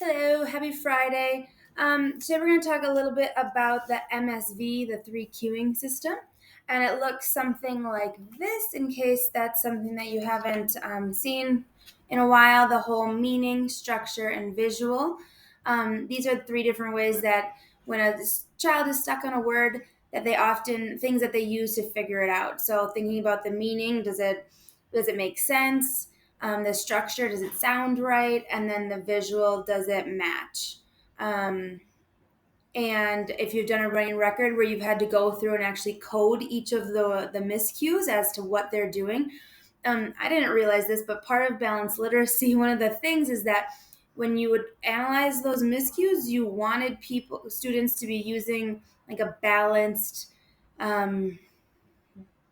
Hello, happy Friday. Today we're going to talk a little bit about the MSV, the three queuing system. And it looks something like this in case that's something that you haven't seen in a while, the whole meaning, structure, and visual. These are three different ways that when a child is stuck on a word, that they often, things that they use to figure it out. So thinking about the meaning, does it make sense? The structure, does it sound right? And then the visual, does it match? Um, and if you've done a running record where you've had to go through and actually code each of the miscues as to what they're doing, I didn't realize this, but part of balanced literacy, one of the things is that when you would analyze those miscues, you wanted students to be using like a um,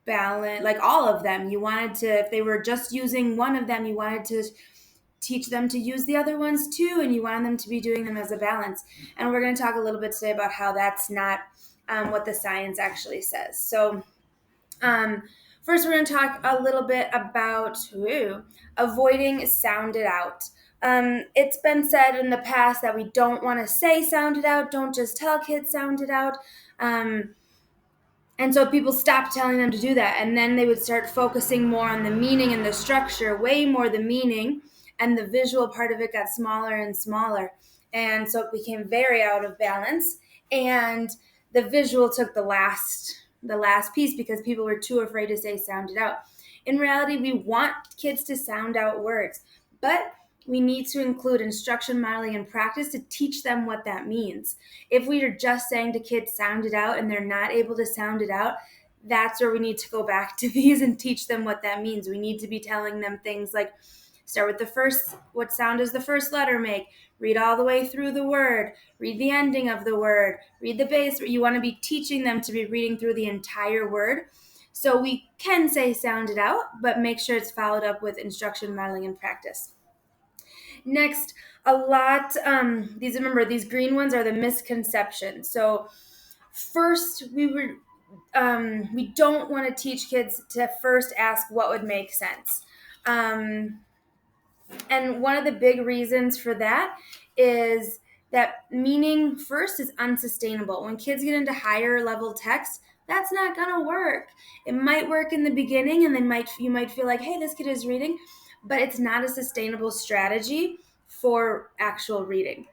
like all of them. You wanted to, if they were just using one of them, you wanted to teach them to use the other ones too, and you wanted them to be doing them as a balance. And we're going to talk a little bit today about how that's not what the science actually says. So, first, we're going to talk a little bit about avoiding sounded out. It's been said in the past that we don't want to say sound it out, don't just tell kids sound it out. And so people stopped telling them to do that. And then they would start focusing more on the meaning and the structure, way more the meaning. And the visual part of it got smaller and smaller. And so it became very out of balance. And the visual took the last piece because people were too afraid to say sound it out. In reality, we want kids to sound out words, but we need to include instruction, modeling, and practice to teach them what that means. If we are just saying to kids, sound it out, and they're not able to sound it out, that's where we need to go back to these and teach them what that means. We need to be telling them things like, start with the first, what sound does the first letter make? Read all the way through the word, read the ending of the word, read the base. You want to be teaching them to be reading through the entire word. So we can say sound it out, but make sure it's followed up with instruction, modeling, and practice. Next, these green ones are the misconceptions. So first, we don't want to teach kids to first ask what would make sense. And one of the big reasons for that is that meaning first is unsustainable. When kids get into higher level text, that's not going to work. It might work in the beginning and you might feel like, hey, this kid is reading, but it's not a sustainable strategy for actual reading.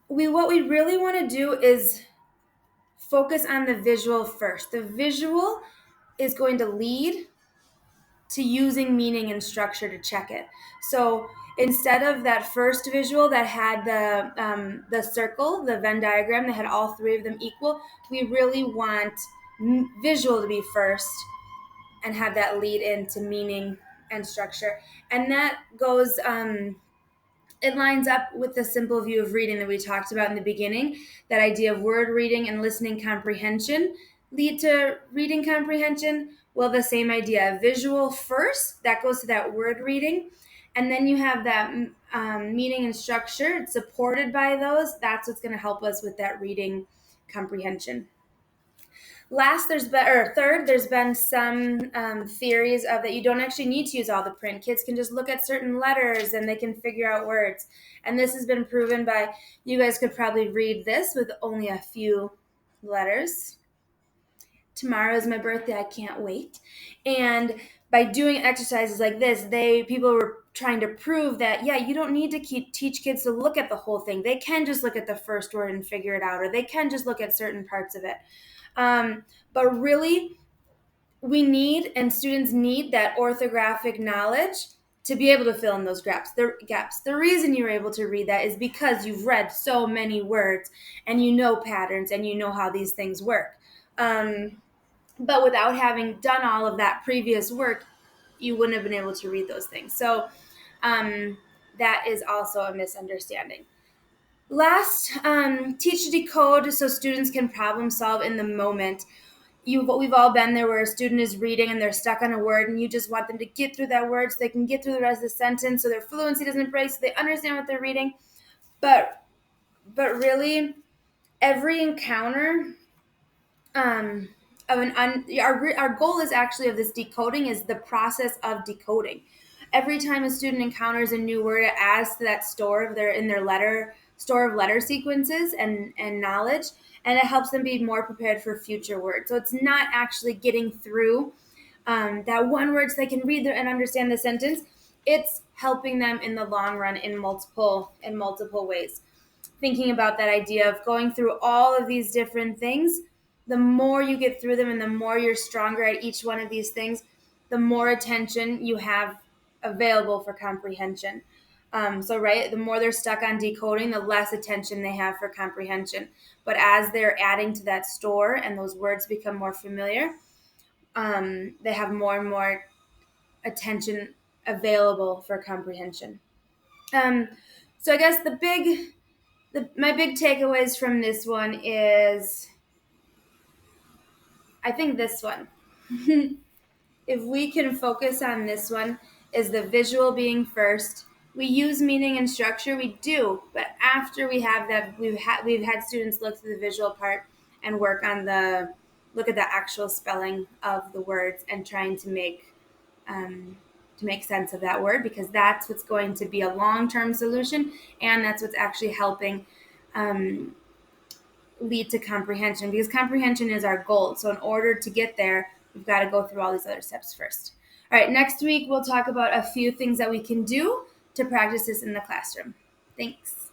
What we really want to do is focus on the visual first. The visual is going to lead to using meaning and structure to check it. So instead of that first visual that had the circle, the Venn diagram that had all three of them equal, we really want visual to be first and have that lead into meaning and structure. And that goes it lines up with the simple view of reading that we talked about in the beginning. That idea of word reading and listening comprehension lead to reading comprehension. Well, the same idea. Visual first, that goes to that word reading. And then you have that meaning and structure. It's supported by those. That's what's going to help us with that reading comprehension. Third, there's been some theories of that you don't actually need to use all the print. Kids can just look at certain letters and they can figure out words. And this has been proven by, you guys could probably read this with only a few letters. Tomorrow is my birthday, I can't wait. And by doing exercises like this, people were trying to prove that, yeah, you don't need to teach kids to look at the whole thing. They can just look at the first word and figure it out, or they can just look at certain parts of it. But really, we need and students need that orthographic knowledge to be able to fill in those gaps. The reason you're able to read that is because you've read so many words and you know patterns and you know how these things work. But without having done all of that previous work, you wouldn't have been able to read those things. So that is also a misunderstanding. Last, teach to decode so students can problem solve in the moment. We've all been there where a student is reading and they're stuck on a word and you just want them to get through that word so they can get through the rest of the sentence so their fluency doesn't break, so they understand what they're reading. But really, every encounter our goal is actually of this decoding is the process of decoding. every time a student encounters a new word, it adds to that store of their store of letter sequences and knowledge, and it helps them be more prepared for future words. So it's not actually getting through that one word so they can read and understand the sentence. It's helping them in the long run in multiple ways. Thinking about that idea of going through all of these different things, the more you get through them and the more you're stronger at each one of these things, the more attention you have available for comprehension. Right, the more they're stuck on decoding, the less attention they have for comprehension. But as they're adding to that store and those words become more familiar, they have more and more attention available for comprehension. Um, so I guess my big takeaways from this one is, I think this one. If we can focus on this one, is the visual being first. We use meaning and structure, we do, but after we have that, we've had students look through the visual part and look at the actual spelling of the words and trying to make sense of that word, because that's what's going to be a long-term solution, and that's what's actually helping lead to comprehension, because comprehension is our goal. So in order to get there, we've got to go through all these other steps first. All right, next week we'll talk about a few things that we can do to practice this in the classroom. Thanks.